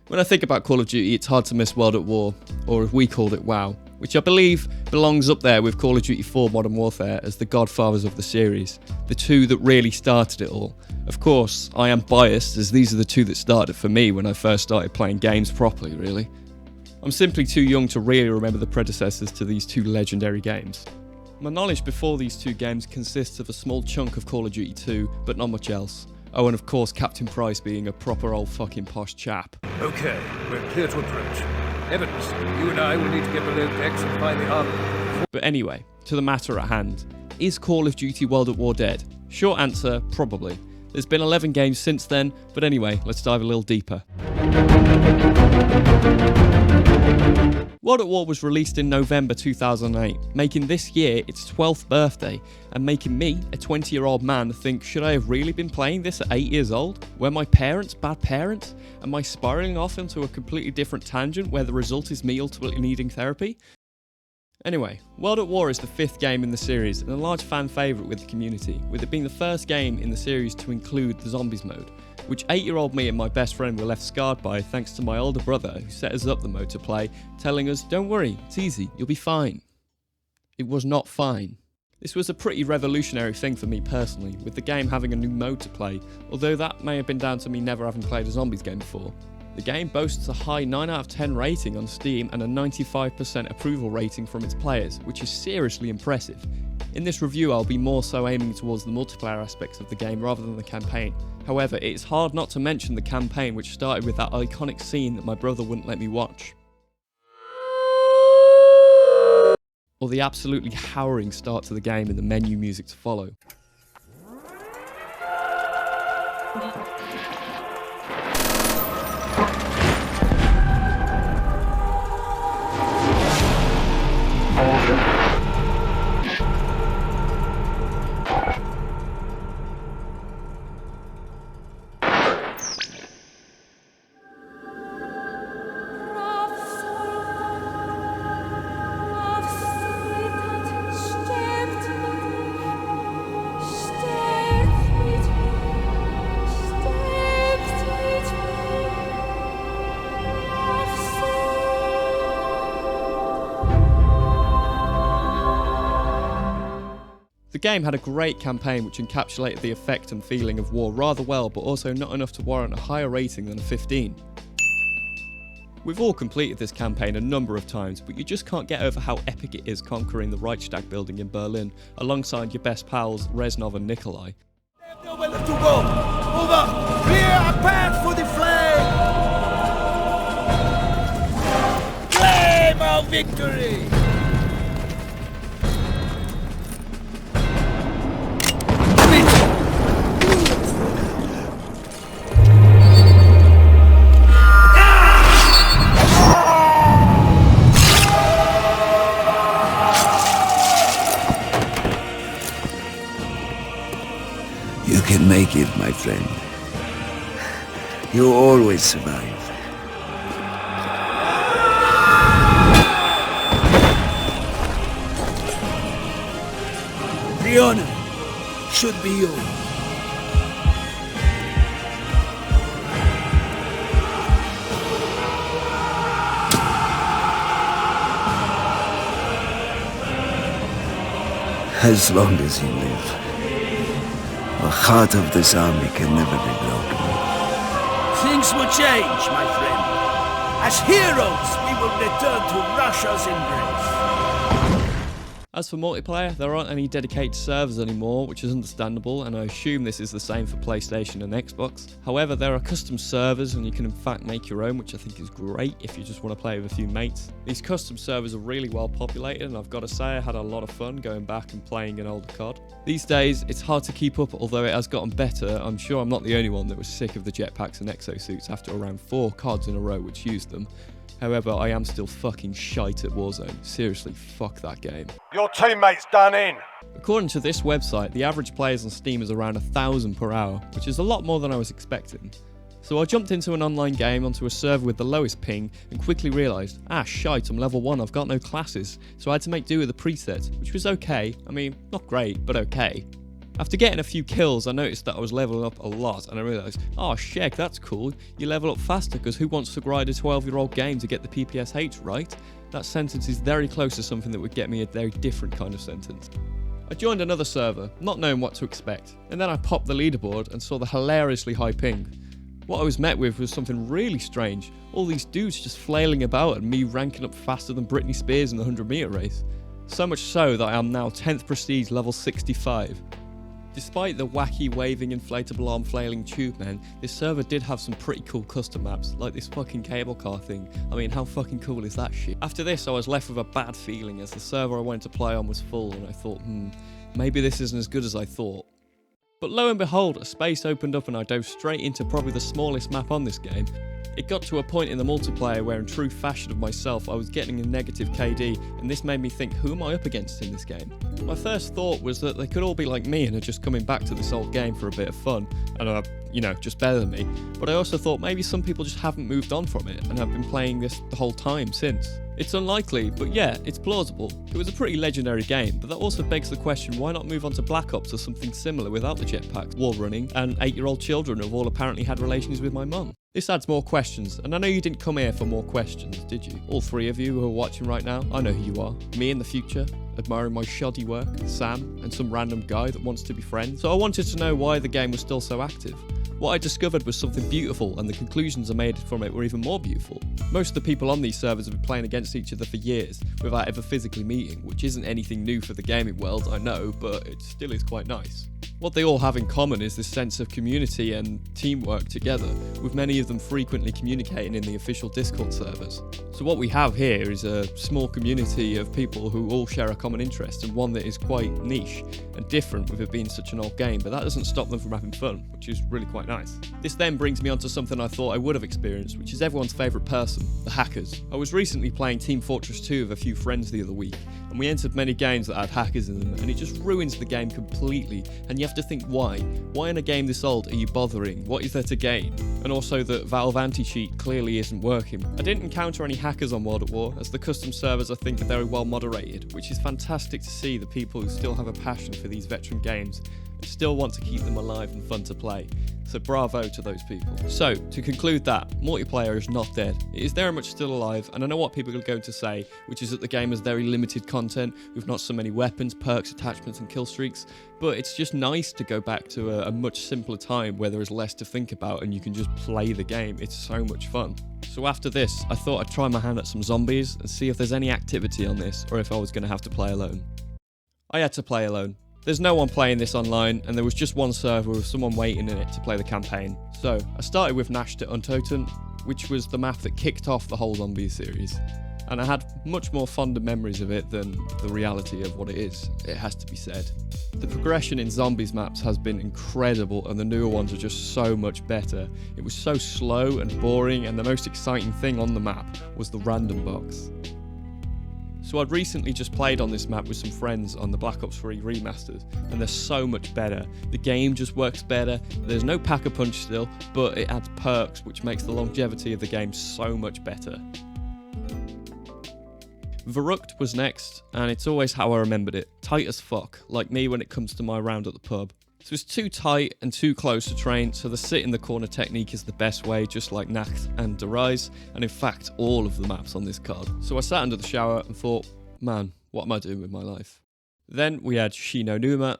When I think about Call of Duty, it's hard to miss World at War, or as we called it, WoW, which I believe belongs up there with Call of Duty 4 Modern Warfare as the godfathers of the series, the two that really started it all. Of course, I am biased, as these are the two that started for me when I first started playing games properly, really. I'm simply too young to really remember the predecessors to these two legendary games. My knowledge before these two games consists of a small chunk of Call of Duty 2, but not much else. Oh, and of course Captain Price being a proper old fucking posh chap. Okay, we're clear to approach. Evans, you and I will need to get below decks and find the armor. But anyway, to the matter at hand. Is Call of Duty World at War dead? Short answer, probably. There's been 11 games since then, but anyway, let's dive a little deeper. World at War was released in November 2008, making this year its 12th birthday, and making me, a 20-year-old man, think, should I have really been playing this at 8 years old? Were my parents bad parents? Am I spiralling off into a completely different tangent where the result is me ultimately needing therapy? Anyway, World at War is the 5th game in the series and a large fan favourite with the community, with it being the first game in the series to include the Zombies mode, which 8-year-old me and my best friend were left scarred by thanks to my older brother who set us up the mode to play, telling us, don't worry, it's easy, you'll be fine. It was not fine. This was a pretty revolutionary thing for me personally, with the game having a new mode to play, although that may have been down to me never having played a Zombies game before. The game boasts a high 9 out of 10 rating on Steam and a 95% approval rating from its players, which is seriously impressive. In this review I'll be more so aiming towards the multiplayer aspects of the game rather than the campaign. However, it's hard not to mention the campaign, which started with that iconic scene that my brother wouldn't let me watch. Or the absolutely harrowing start to the game and the menu music to follow. The game had a great campaign which encapsulated the effect and feeling of war rather well, but also not enough to warrant a higher rating than a 15. We've all completed this campaign a number of times, but you just can't get over how epic it is conquering the Reichstag building in Berlin alongside your best pals Reznov and Nikolai. They have nowhere left to go! Move up! Clear a path for the flag! Claim our victory! You can make it, my friend. You always survive. The honor should be yours. As long as you live. The heart of this army can never be broken. Things will change, my friend. As heroes, we will return to Russia's embrace. As for multiplayer, there aren't any dedicated servers anymore, which is understandable, and I assume this is the same for PlayStation and Xbox. However, there are custom servers and you can in fact make your own, which I think is great if you just want to play with a few mates. These custom servers are really well populated, and I've got to say I had a lot of fun going back and playing an older COD. These days, it's hard to keep up, although it has gotten better. I'm sure I'm not the only one that was sick of the jetpacks and exosuits after around 4 CODs in a row which used them. However, I am still fucking shite at Warzone. Seriously, fuck that game. Your teammate's done in. According to this website, the average players on Steam is around 1,000 per hour, which is a lot more than I was expecting. So I jumped into an online game onto a server with the lowest ping and quickly realised, shite, I'm level 1, I've got no classes, so I had to make do with the presets, which was okay. I mean, not great, but okay. After getting a few kills, I noticed that I was leveling up a lot, and I realised, oh sheg, that's cool, you level up faster, because who wants to grind a 12-year-old game to get the PPSH, right? That sentence is very close to something that would get me a very different kind of sentence. I joined another server, not knowing what to expect, and then I popped the leaderboard and saw the hilariously high ping. What I was met with was something really strange, all these dudes just flailing about and me ranking up faster than Britney Spears in the 100-metre race. So much so that I am now 10th prestige level 65. Despite the wacky waving inflatable arm flailing tube men, this server did have some pretty cool custom maps, like this fucking cable car thing. I mean, how fucking cool is that shit? After this, I was left with a bad feeling as the server I wanted to play on was full, and I thought, maybe this isn't as good as I thought. But lo and behold, a space opened up and I dove straight into probably the smallest map on this game. It got to a point in the multiplayer where, in true fashion of myself, I was getting a negative KD, and this made me think, who am I up against in this game? My first thought was that they could all be like me and are just coming back to this old game for a bit of fun, and are, just better than me. But I also thought maybe some people just haven't moved on from it, and have been playing this the whole time since. It's unlikely, but yeah, it's plausible. It was a pretty legendary game, but that also begs the question, why not move on to Black Ops or something similar without the jetpacks, wall running, and 8-year-old children who have all apparently had relations with my mum? This adds more questions, and I know you didn't come here for more questions, did you? All three of you who are watching right now, I know who you are. Me in the future, admiring my shoddy work, Sam, and some random guy that wants to be friends. So I wanted to know why the game was still so active. What I discovered was something beautiful, and the conclusions I made from it were even more beautiful. Most of the people on these servers have been playing against each other for years, without ever physically meeting, which isn't anything new for the gaming world, I know, but it still is quite nice. What they all have in common is this sense of community and teamwork together, with many of them frequently communicating in the official Discord servers. So what we have here is a small community of people who all share a common interest, and one that is quite niche and different with it being such an old game, but that doesn't stop them from having fun, which is really quite nice. This then brings me on to something I thought I would have experienced, which is everyone's favourite person, the hackers. I was recently playing Team Fortress 2 with a few friends the other week, and we entered many games that had hackers in them, and it just ruins the game completely, and you have to think why. Why in a game this old are you bothering? What is there to gain? And also that Valve anti-cheat clearly isn't working. I didn't encounter any hackers on World at War, as the custom servers I think are very well moderated, which is fantastic to see the people who still have a passion for these veteran games and still want to keep them alive and fun to play. So bravo to those people. So, to conclude that, multiplayer is not dead. It is very much still alive, and I know what people are going to say, which is that the game has very limited content, with not so many weapons, perks, attachments and kill streaks, but it's just nice to go back to a much simpler time where there is less to think about and you can just play the game. It's so much fun. So after this, I thought I'd try my hand at some zombies and see if there's any activity on this, or if I was going to have to play alone. I had to play alone. There's no one playing this online, and there was just one server with someone waiting in it to play the campaign. So, I started with Nash to Untoten, which was the map that kicked off the whole Zombies series. And I had much more fonder memories of it than the reality of what it is, it has to be said. The progression in Zombies maps has been incredible, and the newer ones are just so much better. It was so slow and boring, and the most exciting thing on the map was the random box. So I'd recently just played on this map with some friends on the Black Ops 3 remastered, and they're so much better. The game just works better, there's no pack-a-punch still, but it adds perks which makes the longevity of the game so much better. Verrucht was next, and it's always how I remembered it. Tight as fuck, like me when it comes to my round at the pub. So it's too tight and too close to train, so the sit in the corner technique is the best way, just like Nacht and Der Rise, and in fact all of the maps on this card. So I sat under the shower and thought, man, what am I doing with my life? Then we had Shi no Numa,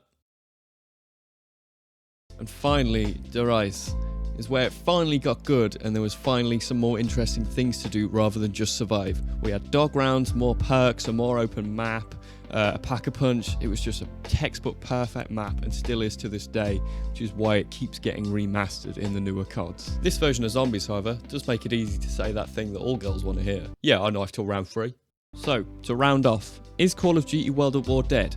and finally Der Rise is where it finally got good, and there was finally some more interesting things to do rather than just survive. We had dog rounds, more perks, a more open map, a pack-a-punch. It was just a textbook perfect map, and still is to this day, which is why it keeps getting remastered in the newer CODs. This version of Zombies, however, does make it easy to say that thing that all girls want to hear. Yeah, I knifed till round 3. So, to round off, is Call of Duty World at War dead?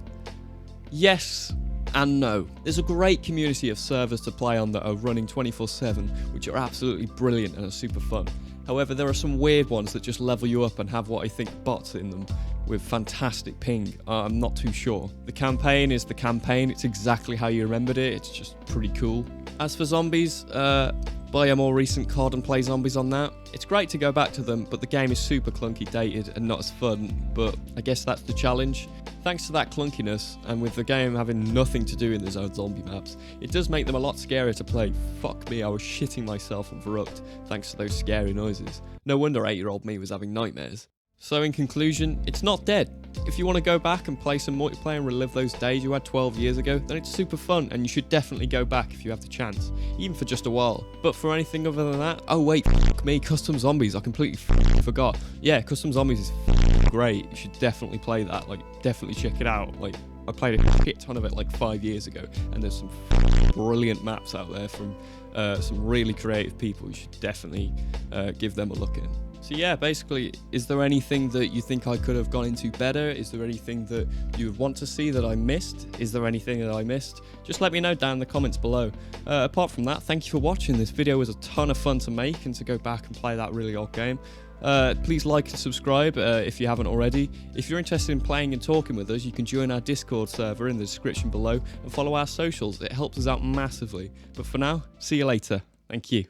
Yes and no. There's a great community of servers to play on that are running 24/7, which are absolutely brilliant and are super fun. However, there are some weird ones that just level you up and have what I think bots in them, with fantastic ping. I'm not too sure. The campaign is the campaign. It's exactly how you remembered it. It's just pretty cool. As for zombies, buy a more recent COD and play zombies on that. It's great to go back to them, but the game is super clunky, dated, and not as fun, but I guess that's the challenge. Thanks to that clunkiness, and with the game having nothing to do in the own zombie maps, it does make them a lot scarier to play. Fuck me, I was shitting myself on Verruckt thanks to those scary noises. No wonder 8-year-old me was having nightmares. So in conclusion, it's not dead. If you want to go back and play some multiplayer and relive those days you had 12 years ago, then it's super fun and you should definitely go back if you have the chance, even for just a while. But for anything other than that, oh wait, fuck me, Custom Zombies, I completely forgot. Yeah, Custom Zombies is great, you should definitely play that, like definitely check it out. Like I played a shit ton of it like 5 years ago, and there's some brilliant maps out there from some really creative people. You should definitely give them a look in. So yeah, basically, is there anything that you think I could have gone into better? Is there anything that you would want to see that I missed? Is there anything that I missed? Just let me know down in the comments below. Apart from that, thank you for watching. This video was a ton of fun to make and to go back and play that really old game. Please like and subscribe if you haven't already. If you're interested in playing and talking with us, you can join our Discord server in the description below and follow our socials. It helps us out massively. But for now, see you later. Thank you.